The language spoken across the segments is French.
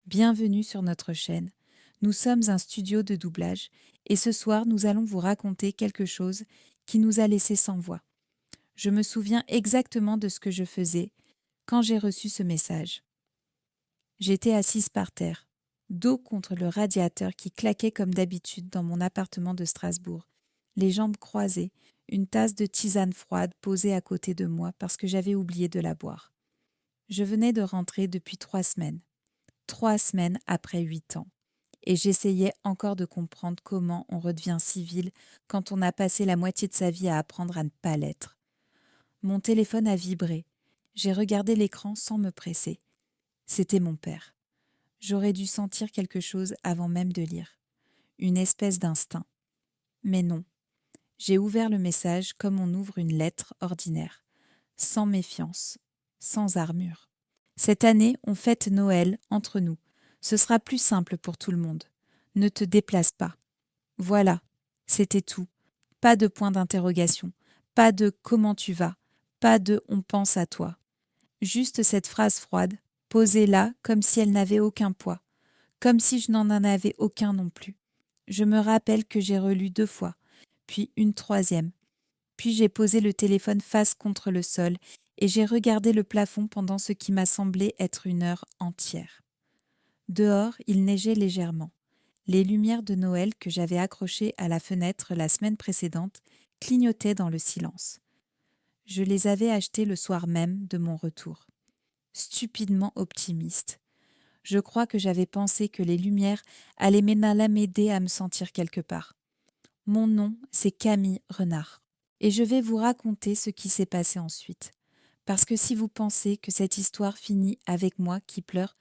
Bienvenue sur notre chaîne. Nous sommes un studio de doublage et ce soir nous allons vous raconter quelque chose qui nous a laissé sans voix. Je me souviens exactement de ce que je faisais quand j'ai reçu ce message. J'étais assise par terre, dos contre le radiateur qui claquait comme d'habitude dans mon appartement de Strasbourg, les jambes croisées, une tasse de tisane froide posée à côté de moi parce que j'avais oublié de la boire. Je venais de rentrer depuis 3 semaines. 3 semaines après 8 ans. Et j'essayais encore de comprendre comment on redevient civil quand on a passé la moitié de sa vie à apprendre à ne pas l'être. Mon téléphone a vibré. J'ai regardé l'écran sans me presser. C'était mon père. J'aurais dû sentir quelque chose avant même de lire. Une espèce d'instinct. Mais non. J'ai ouvert le message comme on ouvre une lettre ordinaire. Sans méfiance. Sans armure. Cette année, on fête Noël entre nous. Ce sera plus simple pour tout le monde. Ne te déplace pas. Voilà, c'était tout. Pas de point d'interrogation, pas de comment tu vas, pas de on pense à toi. Juste cette phrase froide, posée là comme si elle n'avait aucun poids, comme si je n'en avais aucun non plus. Je me rappelle que j'ai relu 2 fois, puis une troisième. Puis j'ai posé le téléphone face contre le sol et j'ai regardé le plafond pendant ce qui m'a semblé être une heure entière. Dehors, il neigeait légèrement. Les lumières de Noël que j'avais accrochées à la fenêtre la semaine précédente clignotaient dans le silence. Je les avais achetées le soir même de mon retour. Stupidement optimiste. Je crois que j'avais pensé que les lumières allaient m'aider à me sentir quelque part. Mon nom, c'est Camille Renard. Et je vais vous raconter ce qui s'est passé ensuite. Parce que si vous pensez que cette histoire finit avec moi qui pleure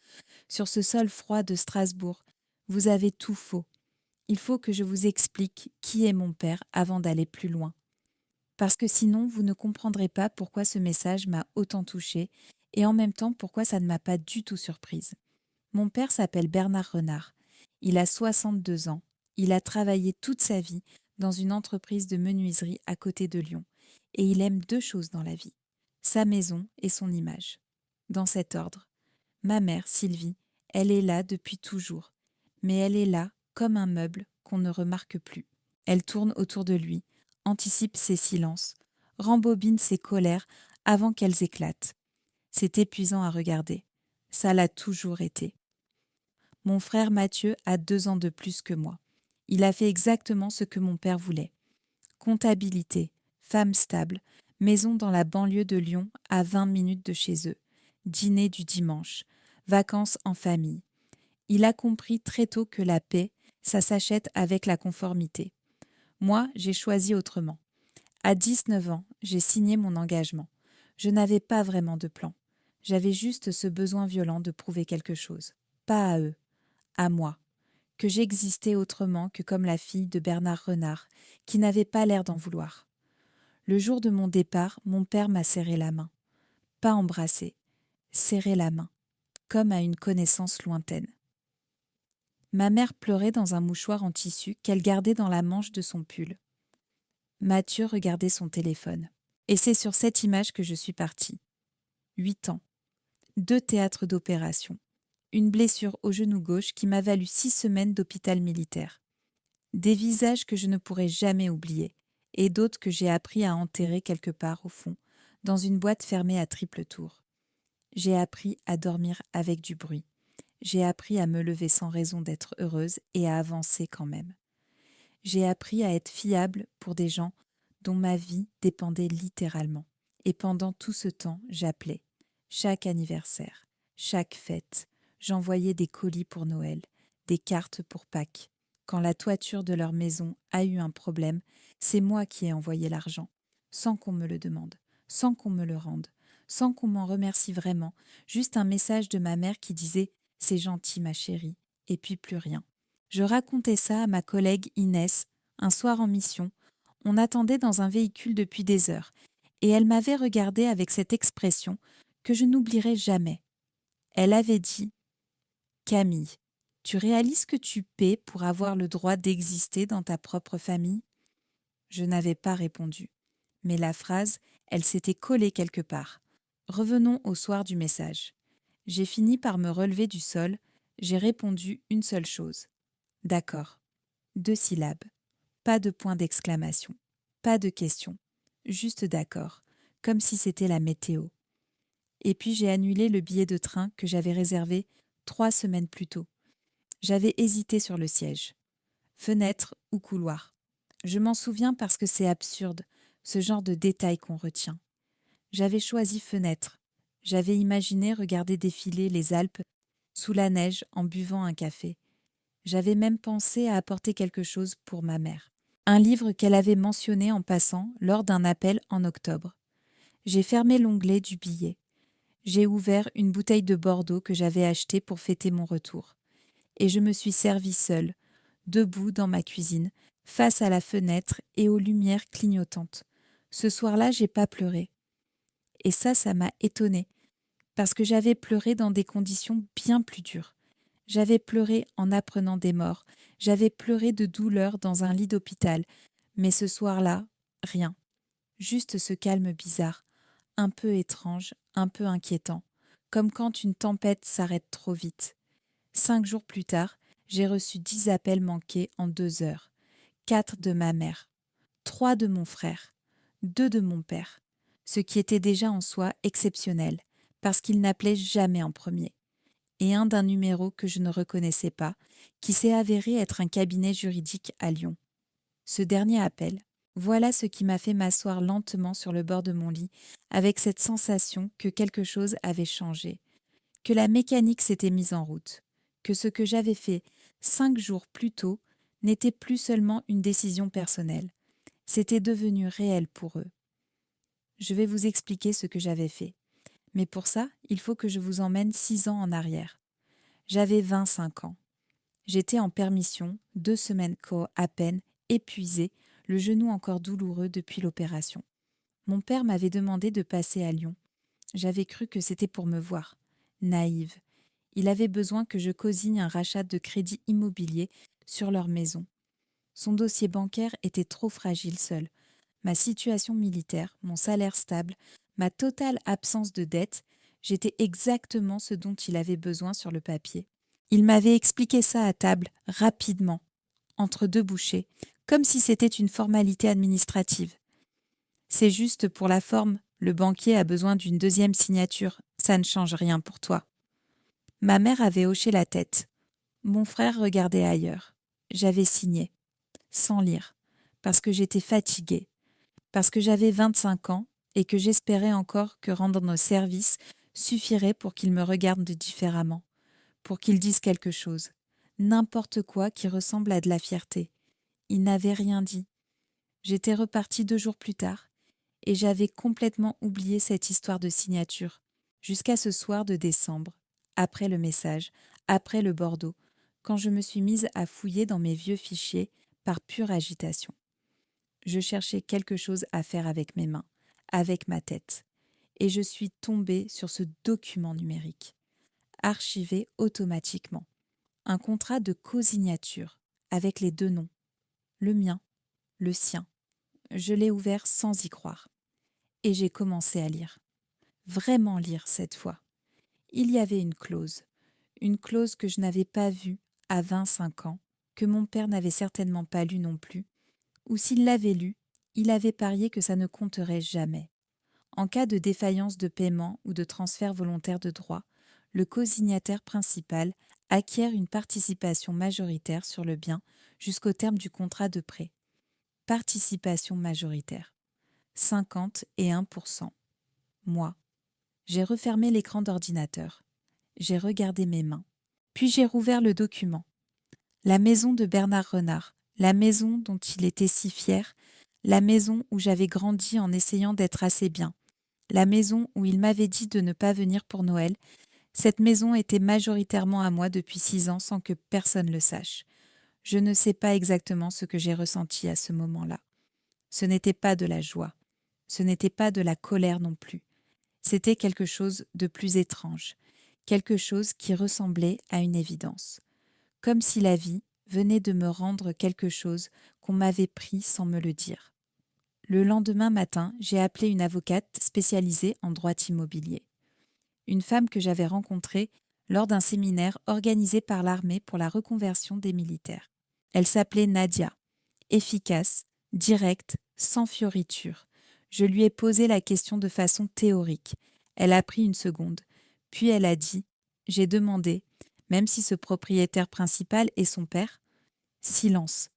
sur ce sol froid de Strasbourg, vous avez tout faux. Il faut que je vous explique qui est mon père avant d'aller plus loin. Parce que sinon, vous ne comprendrez pas pourquoi ce message m'a autant touchée et en même temps pourquoi ça ne m'a pas du tout surprise. Mon père s'appelle Bernard Renard. Il a 62 ans. Il a travaillé toute sa vie dans une entreprise de menuiserie à côté de Lyon. Et il aime 2 choses dans la vie, sa maison et son image. Dans cet ordre. Ma mère, Sylvie, elle est là depuis toujours. Mais elle est là comme un meuble qu'on ne remarque plus. Elle tourne autour de lui, anticipe ses silences, rembobine ses colères avant qu'elles éclatent. C'est épuisant à regarder. Ça l'a toujours été. Mon frère Mathieu a 2 ans de plus que moi. Il a fait exactement ce que mon père voulait. Comptabilité, femme stable, maison dans la banlieue de Lyon à 20 minutes de chez eux, dîner du dimanche, vacances en famille. Il a compris très tôt que la paix, ça s'achète avec la conformité. Moi, j'ai choisi autrement. À 19 ans, j'ai signé mon engagement. Je n'avais pas vraiment de plan. J'avais juste ce besoin violent de prouver quelque chose. Pas à eux, à moi. Que j'existais autrement que comme la fille de Bernard Renard, qui n'avait pas l'air d'en vouloir. Le jour de mon départ, mon père m'a serré la main. Pas embrassé, serré la main, comme à une connaissance lointaine. Ma mère pleurait dans un mouchoir en tissu qu'elle gardait dans la manche de son pull. Mathieu regardait son téléphone. Et c'est sur cette image que je suis partie. 8 ans. 2 théâtres d'opération. Une blessure au genou gauche qui m'a valu 6 semaines d'hôpital militaire. Des visages que je ne pourrai jamais oublier, et d'autres que j'ai appris à enterrer quelque part au fond, dans une boîte fermée à triple tour. J'ai appris à dormir avec du bruit. J'ai appris à me lever sans raison d'être heureuse et à avancer quand même. J'ai appris à être fiable pour des gens dont ma vie dépendait littéralement. Et pendant tout ce temps, j'appelais. Chaque anniversaire, chaque fête, j'envoyais des colis pour Noël, des cartes pour Pâques. Quand la toiture de leur maison a eu un problème, c'est moi qui ai envoyé l'argent, sans qu'on me le demande, sans qu'on me le rende, sans qu'on m'en remercie vraiment, juste un message de ma mère qui disait « C'est gentil ma chérie » et puis plus rien. Je racontais ça à ma collègue Inès, un soir en mission. On attendait dans un véhicule depuis des heures, et elle m'avait regardée avec cette expression que je n'oublierai jamais. Elle avait dit « Camille, tu réalises que tu paies pour avoir le droit d'exister dans ta propre famille ?» Je n'avais pas répondu. Mais la phrase, elle s'était collée quelque part. Revenons au soir du message. J'ai fini par me relever du sol, J'ai répondu une seule chose. D'accord. 2 syllabes. Pas de point d'exclamation. Pas de question. Juste d'accord. Comme si c'était la météo. Et puis j'ai annulé le billet de train que j'avais réservé 3 semaines plus tôt. J'avais hésité sur le siège. Fenêtre ou couloir. Je m'en souviens parce que c'est absurde, ce genre de détail qu'on retient. J'avais choisi fenêtre. J'avais imaginé regarder défiler les Alpes sous la neige en buvant un café. J'avais même pensé à apporter quelque chose pour ma mère. Un livre qu'elle avait mentionné en passant lors d'un appel en octobre. J'ai fermé l'onglet du billet. J'ai ouvert une bouteille de Bordeaux que j'avais achetée pour fêter mon retour. Et je me suis servie seule, debout dans ma cuisine, face à la fenêtre et aux lumières clignotantes. Ce soir-là, j'ai pas pleuré. Et ça m'a étonnée, parce que j'avais pleuré dans des conditions bien plus dures. J'avais pleuré en apprenant des morts, j'avais pleuré de douleur dans un lit d'hôpital, mais ce soir-là, rien. Juste ce calme bizarre, un peu étrange, un peu inquiétant, comme quand une tempête s'arrête trop vite. 5 jours plus tard, j'ai reçu 10 appels manqués en 2 heures. 4 de ma mère, 3 de mon frère, 2 de mon père, ce qui était déjà en soi exceptionnel, parce qu'il n'appelait jamais en premier, et un d'un numéro que je ne reconnaissais pas, qui s'est avéré être un cabinet juridique à Lyon. Ce dernier appel, voilà ce qui m'a fait m'asseoir lentement sur le bord de mon lit, avec cette sensation que quelque chose avait changé, que la mécanique s'était mise en route, que ce que j'avais fait 5 jours plus tôt n'était plus seulement une décision personnelle, c'était devenu réel pour eux. Je vais vous expliquer ce que j'avais fait. Mais pour ça, il faut que je vous emmène 6 ans en arrière. J'avais 25 ans. J'étais en permission, 2 semaines à peine, épuisée, le genou encore douloureux depuis l'opération. Mon père m'avait demandé de passer à Lyon. J'avais cru que c'était pour me voir. Naïve. Il avait besoin que je cosigne un rachat de crédit immobilier sur leur maison. Son dossier bancaire était trop fragile seul. Ma situation militaire, mon salaire stable, ma totale absence de dette, j'étais exactement ce dont il avait besoin sur le papier. Il m'avait expliqué ça à table, rapidement, entre 2 bouchées, comme si c'était une formalité administrative. C'est juste pour la forme, le banquier a besoin d'une 2e signature, ça ne change rien pour toi. Ma mère avait hoché la tête. Mon frère regardait ailleurs. J'avais signé, sans lire, parce que j'étais fatiguée, parce que j'avais 25 ans et que j'espérais encore que rendre nos services suffirait pour qu'il me regarde différemment, pour qu'il dise quelque chose, n'importe quoi qui ressemble à de la fierté. Il n'avait rien dit. J'étais repartie 2 jours plus tard et j'avais complètement oublié cette histoire de signature, jusqu'à ce soir de décembre, après le message, après le Bordeaux, quand je me suis mise à fouiller dans mes vieux fichiers par pure agitation. Je cherchais quelque chose à faire avec mes mains, avec ma tête, et je suis tombée sur ce document numérique, archivé automatiquement, un contrat de cosignature avec les 2 noms, le mien, le sien. Je l'ai ouvert sans y croire, et j'ai commencé à lire, vraiment lire cette fois. Il y avait une clause que je n'avais pas vue à 25 ans, que mon père n'avait certainement pas lue non plus, ou s'il l'avait lue, il avait parié que ça ne compterait jamais. En cas de défaillance de paiement ou de transfert volontaire de droit, le cosignataire principal acquiert une participation majoritaire sur le bien jusqu'au terme du contrat de prêt. Participation majoritaire. 51%. Moi. J'ai refermé l'écran d'ordinateur. J'ai regardé mes mains. Puis j'ai rouvert le document. La maison de Bernard Renard, la maison dont il était si fier, la maison où j'avais grandi en essayant d'être assez bien, la maison où il m'avait dit de ne pas venir pour Noël, cette maison était majoritairement à moi depuis 6 ans sans que personne le sache. Je ne sais pas exactement ce que j'ai ressenti à ce moment-là. Ce n'était pas de la joie, ce n'était pas de la colère non plus. C'était quelque chose de plus étrange, quelque chose qui ressemblait à une évidence. Comme si la vie venait de me rendre quelque chose qu'on m'avait pris sans me le dire. Le lendemain matin, j'ai appelé une avocate spécialisée en droit immobilier. Une femme que j'avais rencontrée lors d'un séminaire organisé par l'armée pour la reconversion des militaires. Elle s'appelait Nadia. Efficace, directe, sans fioritures. Je lui ai posé la question de façon théorique. Elle a pris une seconde. Puis elle a dit « J'ai demandé, même si ce propriétaire principal est son père ?» Silence.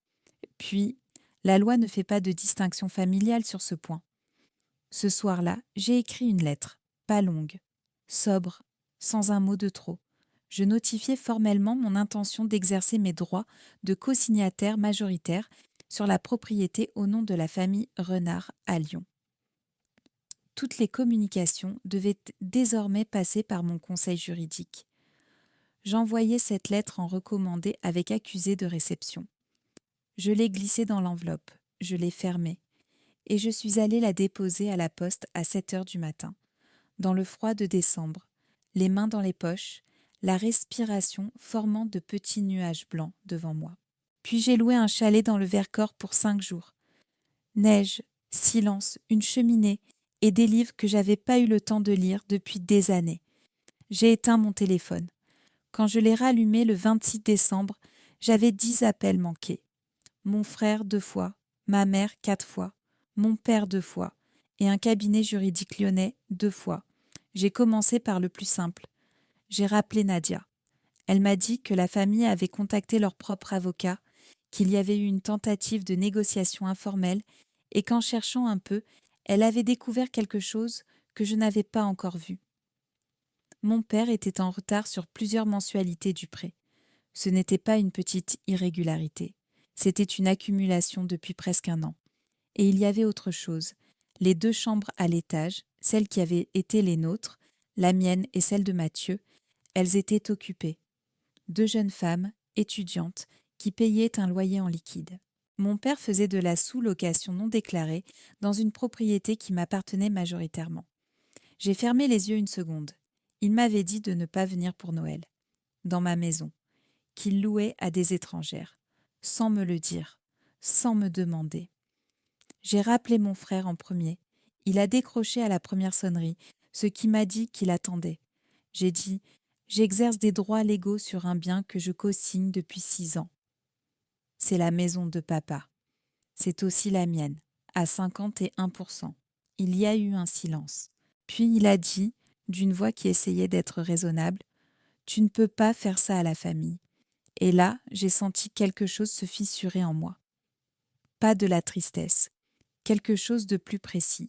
Puis « La loi ne fait pas de distinction familiale sur ce point. » Ce soir-là, j'ai écrit une lettre, pas longue, sobre, sans un mot de trop. Je notifiais formellement mon intention d'exercer mes droits de co-signataire majoritaire sur la propriété au nom de la famille Renard à Lyon. Toutes les communications devaient désormais passer par mon conseil juridique. J'envoyais cette lettre en recommandé avec accusé de réception. Je l'ai glissée dans l'enveloppe, je l'ai fermée, et je suis allée la déposer à la poste à 7 heures du matin, dans le froid de décembre, les mains dans les poches, la respiration formant de petits nuages blancs devant moi. Puis j'ai loué un chalet dans le Vercors pour 5 jours. Neige, silence, une cheminée et des livres que j'avais pas eu le temps de lire depuis des années. J'ai éteint mon téléphone. Quand je l'ai rallumé le 26 décembre, j'avais 10 appels manqués. Mon frère 2 fois, ma mère 4 fois, mon père 2 fois et un cabinet juridique lyonnais 2 fois. J'ai commencé par le plus simple. J'ai rappelé Nadia. Elle m'a dit que la famille avait contacté leur propre avocat, qu'il y avait eu une tentative de négociation informelle et qu'en cherchant un peu, elle avait découvert quelque chose que je n'avais pas encore vu. Mon père était en retard sur plusieurs mensualités du prêt. Ce n'était pas une petite irrégularité, c'était une accumulation depuis presque 1 an. Et il y avait autre chose. Les 2 chambres à l'étage, celles qui avaient été les nôtres, la mienne et celle de Mathieu, elles étaient occupées. 2 jeunes femmes, étudiantes, qui payaient un loyer en liquide. Mon père faisait de la sous-location non déclarée dans une propriété qui m'appartenait majoritairement. J'ai fermé les yeux une seconde. Il m'avait dit de ne pas venir pour Noël, dans ma maison, qu'il louait à des étrangères, sans me le dire, sans me demander. J'ai rappelé mon frère en premier. Il a décroché à la première sonnerie, ce qui m'a dit qu'il attendait. J'ai dit « J'exerce des droits légaux sur un bien que je co-signe depuis 6 ans. C'est la maison de papa. C'est aussi la mienne, à 51%. » Il y a eu un silence. Puis il a dit, d'une voix qui essayait d'être raisonnable, « Tu ne peux pas faire ça à la famille. » Et là, j'ai senti quelque chose se fissurer en moi. Pas de la tristesse, quelque chose de plus précis,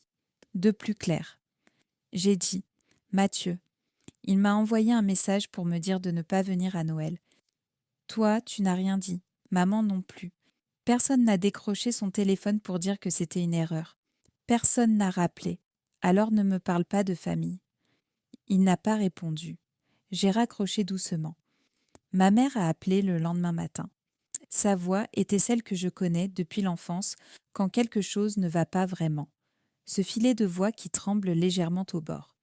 de plus clair. J'ai dit « Mathieu, il m'a envoyé un message pour me dire de ne pas venir à Noël. Toi, tu n'as rien dit, maman non plus. Personne n'a décroché son téléphone pour dire que c'était une erreur. Personne n'a rappelé. Alors ne me parle pas de famille. » Il n'a pas répondu. J'ai raccroché doucement. Ma mère a appelé le lendemain matin. Sa voix était celle que je connais depuis l'enfance quand quelque chose ne va pas vraiment. Ce filet de voix qui tremble légèrement au bord.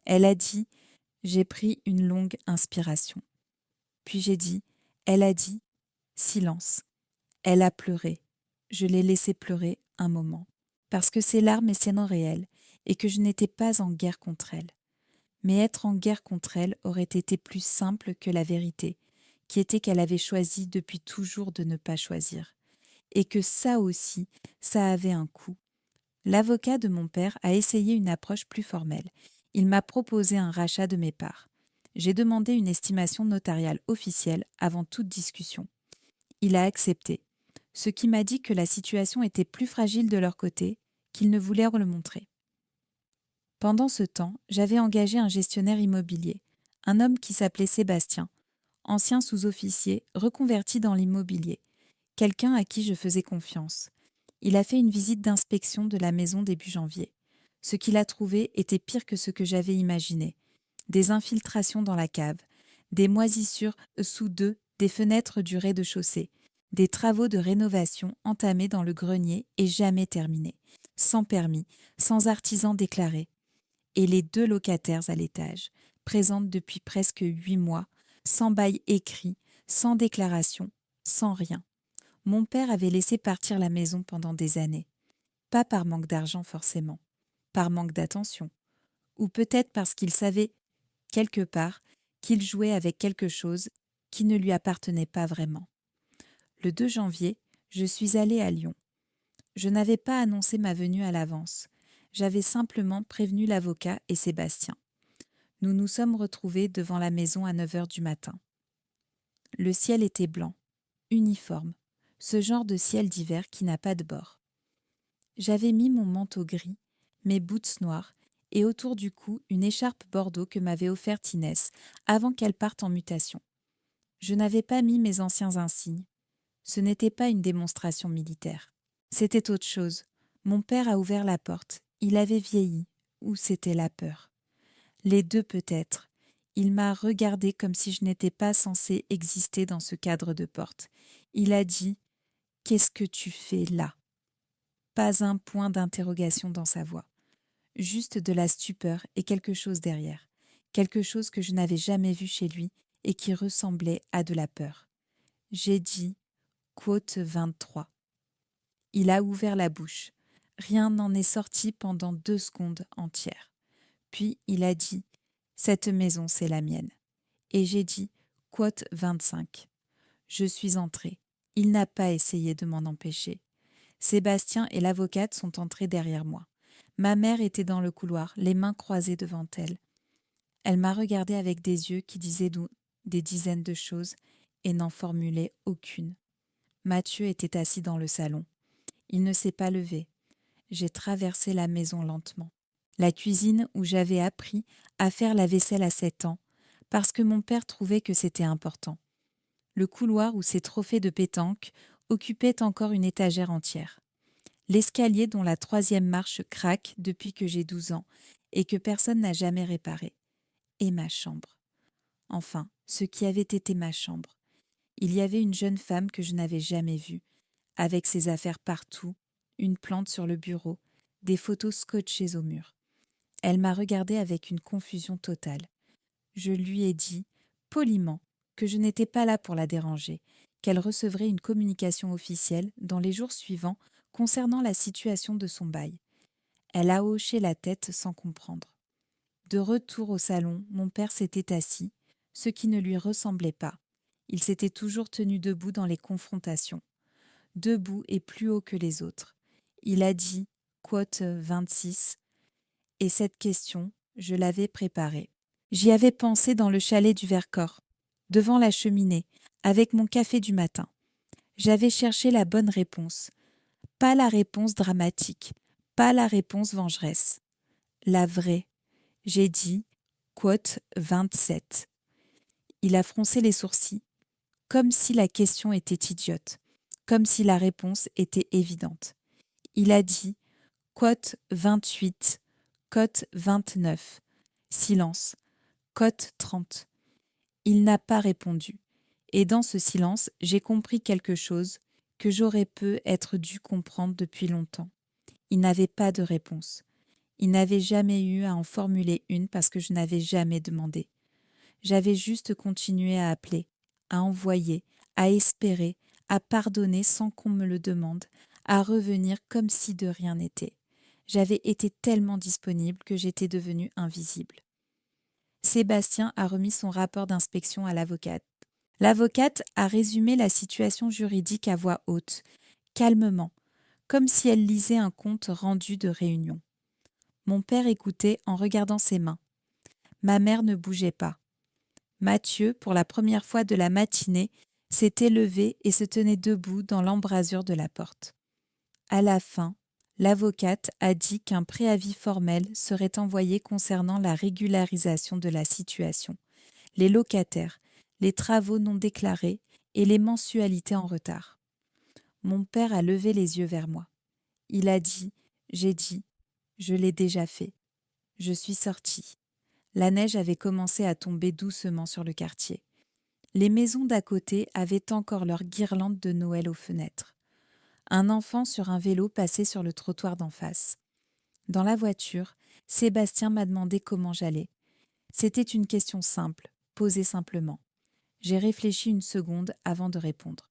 Elle a dit « J'ai pris une longue inspiration. » Puis j'ai dit « Elle a dit » silence. Elle a pleuré. Je l'ai laissé pleurer un moment. Parce que ses larmes étaient non réelles et que je n'étais pas en guerre contre elle. Mais être en guerre contre elle aurait été plus simple que la vérité, qui était qu'elle avait choisi depuis toujours de ne pas choisir. Et que ça aussi, ça avait un coût. L'avocat de mon père a essayé une approche plus formelle. Il m'a proposé un rachat de mes parts. J'ai demandé une estimation notariale officielle avant toute discussion. Il a accepté, ce qui m'a dit que la situation était plus fragile de leur côté, qu'ils ne voulaient le montrer. Pendant ce temps, j'avais engagé un gestionnaire immobilier, un homme qui s'appelait Sébastien, ancien sous-officier reconverti dans l'immobilier, quelqu'un à qui je faisais confiance. Il a fait une visite d'inspection de la maison début janvier. Ce qu'il a trouvé était pire que ce que j'avais imaginé. Des infiltrations dans la cave, des moisissures sous des fenêtres du rez-de-chaussée, des travaux de rénovation entamés dans le grenier et jamais terminés, sans permis, sans artisan déclaré. Et les 2 locataires à l'étage, présentes depuis presque 8 mois, sans bail écrit, sans déclaration, sans rien. Mon père avait laissé partir la maison pendant des années. Pas par manque d'argent forcément, par manque d'attention. Ou peut-être parce qu'il savait, quelque part, qu'il jouait avec quelque chose qui ne lui appartenait pas vraiment. Le 2 janvier, je suis allée à Lyon. Je n'avais pas annoncé ma venue à l'avance. J'avais simplement prévenu l'avocat et Sébastien. Nous nous sommes retrouvés devant la maison à 9 heures du matin. Le ciel était blanc, uniforme, ce genre de ciel d'hiver qui n'a pas de bord. J'avais mis mon manteau gris, mes boots noirs et autour du cou une écharpe bordeaux que m'avait offerte Inès avant qu'elle parte en mutation. Je n'avais pas mis mes anciens insignes. Ce n'était pas une démonstration militaire. C'était autre chose. Mon père a ouvert la porte. Il avait vieilli. Ou c'était la peur. Les deux peut-être. Il m'a regardé comme si je n'étais pas censée exister dans ce cadre de porte. Il a dit « Qu'est-ce que tu fais là ?» Pas un point d'interrogation dans sa voix. Juste de la stupeur et quelque chose derrière. Quelque chose que je n'avais jamais vu chez lui et qui ressemblait à de la peur. J'ai dit « Quote 23 ». Il a ouvert la bouche. Rien n'en est sorti pendant 2 secondes entières. Puis il a dit « Cette maison, c'est la mienne ». Et j'ai dit « Quote 25 ». Je suis entrée. Il n'a pas essayé de m'en empêcher. Sébastien et l'avocate sont entrés derrière moi. Ma mère était dans le couloir, les mains croisées devant elle. Elle m'a regardée avec des yeux qui disaient des dizaines de choses et n'en formulaient aucune. Mathieu était assis dans le salon. Il ne s'est pas levé. J'ai traversé la maison lentement. La cuisine où j'avais appris à faire la vaisselle à 7 ans, parce que mon père trouvait que c'était important. Le couloir où ses trophées de pétanque occupaient encore une étagère entière. L'escalier dont la 3e marche craque depuis que j'ai 12 ans et que personne n'a jamais réparé. Et ma chambre. Enfin, ce qui avait été ma chambre. Il y avait une jeune femme que je n'avais jamais vue, avec ses affaires partout, une plante sur le bureau, des photos scotchées au mur. Elle m'a regardée avec une confusion totale. Je lui ai dit, poliment, que je n'étais pas là pour la déranger, qu'elle recevrait une communication officielle dans les jours suivants concernant la situation de son bail. Elle a hoché la tête sans comprendre. De retour au salon, mon père s'était assis, ce qui ne lui ressemblait pas. Il s'était toujours tenu debout dans les confrontations. Debout et plus haut que les autres. Il a dit, quote 26, et cette question, je l'avais préparée. J'y avais pensé dans le chalet du Vercors, devant la cheminée, avec mon café du matin. J'avais cherché la bonne réponse. Pas la réponse dramatique, pas la réponse vengeresse. La vraie. J'ai dit, quote 27. Il a froncé les sourcils, comme si la question était idiote, comme si la réponse était évidente. Il a dit, quote 28, quote 29. Silence. Cote 30. Il n'a pas répondu. Et dans ce silence, j'ai compris quelque chose que j'aurais peut-être dû comprendre depuis longtemps. Il n'avait pas de réponse. Il n'avait jamais eu à en formuler une parce que je n'avais jamais demandé. J'avais juste continué à appeler, à envoyer, à espérer, à pardonner sans qu'on me le demande, à revenir comme si de rien n'était. J'avais été tellement disponible que j'étais devenue invisible. Sébastien a remis son rapport d'inspection à l'avocate. L'avocate a résumé la situation juridique à voix haute, calmement, comme si elle lisait un compte rendu de réunion. Mon père écoutait en regardant ses mains. Ma mère ne bougeait pas. Mathieu, pour la première fois de la matinée, s'était levé et se tenait debout dans l'embrasure de la porte. À la fin, l'avocate a dit qu'un préavis formel serait envoyé concernant la régularisation de la situation, les locataires, les travaux non déclarés et les mensualités en retard. Mon père a levé les yeux vers moi. Il a dit, j'ai dit, je l'ai déjà fait. Je suis sortie. La neige avait commencé à tomber doucement sur le quartier. Les maisons d'à côté avaient encore leurs guirlandes de Noël aux fenêtres. Un enfant sur un vélo passait sur le trottoir d'en face. Dans la voiture, Sébastien m'a demandé comment j'allais. C'était une question simple, posée simplement. J'ai réfléchi une seconde avant de répondre.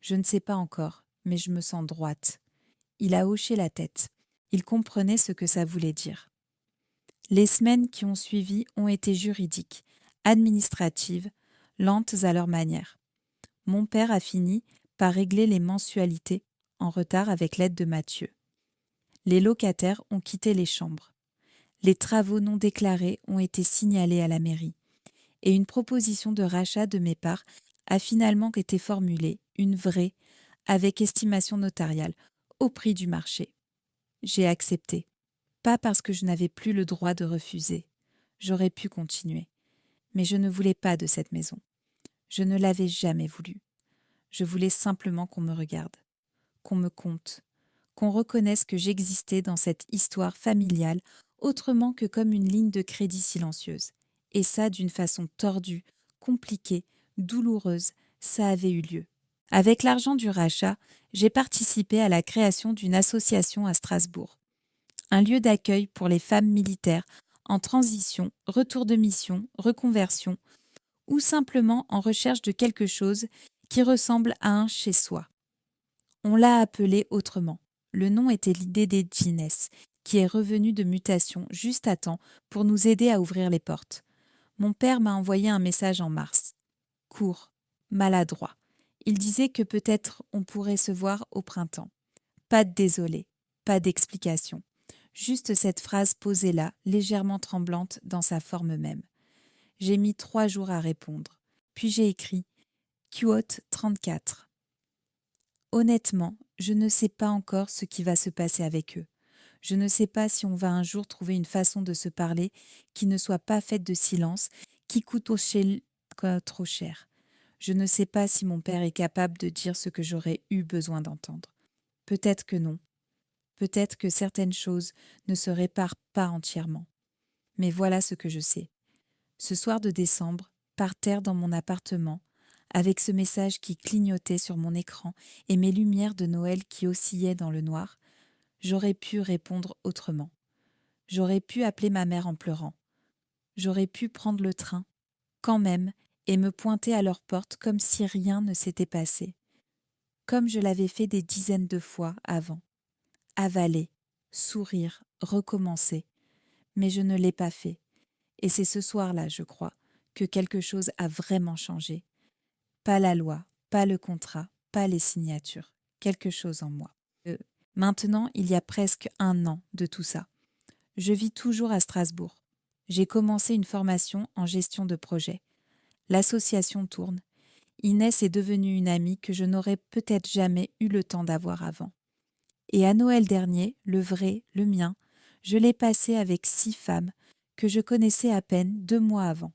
Je ne sais pas encore, mais je me sens droite. Il a hoché la tête. Il comprenait ce que ça voulait dire. Les semaines qui ont suivi ont été juridiques, administratives, lentes à leur manière. Mon père a fini par régler les mensualités en retard avec l'aide de Mathieu. Les locataires ont quitté les chambres. Les travaux non déclarés ont été signalés à la mairie et une proposition de rachat de mes parts a finalement été formulée, une vraie, avec estimation notariale, au prix du marché. J'ai accepté, pas parce que je n'avais plus le droit de refuser. J'aurais pu continuer, mais je ne voulais pas de cette maison. Je ne l'avais jamais voulu. Je voulais simplement qu'on me regarde, qu'on me compte, qu'on reconnaisse que j'existais dans cette histoire familiale autrement que comme une ligne de crédit silencieuse. Et ça, d'une façon tordue, compliquée, douloureuse, ça avait eu lieu. Avec l'argent du rachat, j'ai participé à la création d'une association à Strasbourg. Un lieu d'accueil pour les femmes militaires en transition, retour de mission, reconversion, ou simplement en recherche de quelque chose qui ressemble à un chez-soi. On l'a appelé autrement. Le nom était l'idée des Gines, qui est revenue de mutation juste à temps pour nous aider à ouvrir les portes. Mon père m'a envoyé un message en mars. Court, maladroit. Il disait que peut-être on pourrait se voir au printemps. Pas de désolé, pas d'explication. Juste cette phrase posée là, légèrement tremblante dans sa forme même. J'ai mis 3 jours à répondre. Puis j'ai écrit Quote 34. Honnêtement, je ne sais pas encore ce qui va se passer avec eux. Je ne sais pas si on va un jour trouver une façon de se parler qui ne soit pas faite de silence, qui coûte trop cher. Je ne sais pas si mon père est capable de dire ce que j'aurais eu besoin d'entendre. Peut-être que non. Peut-être que certaines choses ne se réparent pas entièrement. Mais voilà ce que je sais. Ce soir de décembre, par terre dans mon appartement, avec ce message qui clignotait sur mon écran et mes lumières de Noël qui oscillaient dans le noir, j'aurais pu répondre autrement. J'aurais pu appeler ma mère en pleurant. J'aurais pu prendre le train, quand même, et me pointer à leur porte comme si rien ne s'était passé. Comme je l'avais fait des dizaines de fois avant. Avaler, sourire, recommencer. Mais je ne l'ai pas fait. Et c'est ce soir-là, je crois, que quelque chose a vraiment changé. Pas la loi, pas le contrat, pas les signatures. Quelque chose en moi. Maintenant, il y a presque 1 an de tout ça. Je vis toujours à Strasbourg. J'ai commencé une formation en gestion de projet. L'association tourne. Inès est devenue une amie que je n'aurais peut-être jamais eu le temps d'avoir avant. Et à Noël dernier, le vrai, le mien, je l'ai passé avec 6 femmes que je connaissais à peine 2 mois avant.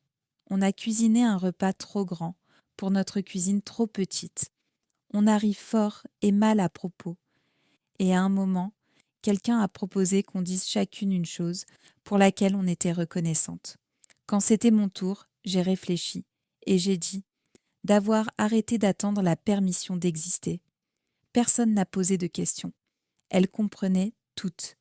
On a cuisiné un repas trop grand pour notre cuisine trop petite. On arrive fort et mal à propos. Et à un moment, quelqu'un a proposé qu'on dise chacune une chose pour laquelle on était reconnaissante. Quand c'était mon tour, j'ai réfléchi et j'ai dit d'avoir arrêté d'attendre la permission d'exister. Personne n'a posé de questions. Elles comprenaient toutes.